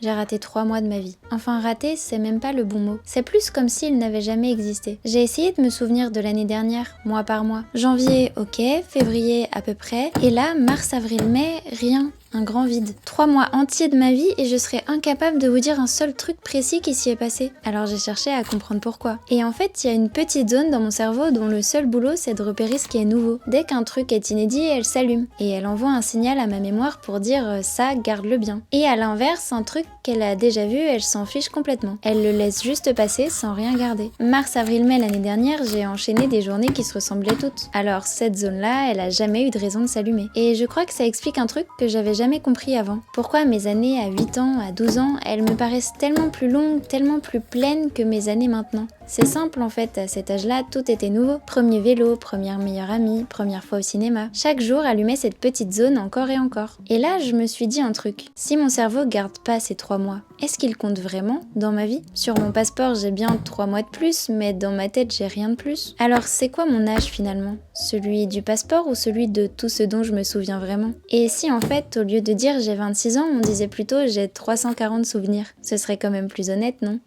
J'ai raté 3 mois de ma vie. Enfin, raté, c'est même pas le bon mot. C'est plus comme s'ils n'avaient jamais existé. J'ai essayé de me souvenir de l'année dernière, mois par mois. Janvier, ok, février à peu près, et là, mars, avril, mai, rien. Un grand vide. 3 mois entiers de ma vie et je serais incapable de vous dire un seul truc précis qui s'y est passé. Alors j'ai cherché à comprendre pourquoi. Et en fait, il y a une petite zone dans mon cerveau dont le seul boulot c'est de repérer ce qui est nouveau. Dès qu'un truc est inédit, elle s'allume. Et elle envoie un signal à ma mémoire pour dire ça, garde-le bien. Et à l'inverse, un truc qu'elle a déjà vu, elle s'en fiche complètement. Elle le laisse juste passer sans rien garder. Mars, avril, mai l'année dernière, j'ai enchaîné des journées qui se ressemblaient toutes. Alors cette zone-là, elle a jamais eu de raison de s'allumer. Et je crois que ça explique un truc que j'avais jamais compris avant. Pourquoi mes années à 8 ans, à 12 ans, elles me paraissent tellement plus longues, tellement plus pleines que mes années maintenant. C'est simple en fait, à cet âge-là, tout était nouveau. Premier vélo, première meilleure amie, première fois au cinéma. Chaque jour allumait cette petite zone encore et encore. Et là, je me suis dit un truc. Si mon cerveau garde pas ces 3 mois, est-ce qu'il compte vraiment dans ma vie? Sur mon passeport, j'ai bien 3 mois de plus, mais dans ma tête, j'ai rien de plus. Alors, c'est quoi mon âge finalement? Celui du passeport ou celui de tout ce dont je me souviens vraiment? Et si en fait, au lieu de dire j'ai 26 ans, on disait plutôt j'ai 340 souvenirs? Ce serait quand même plus honnête, non?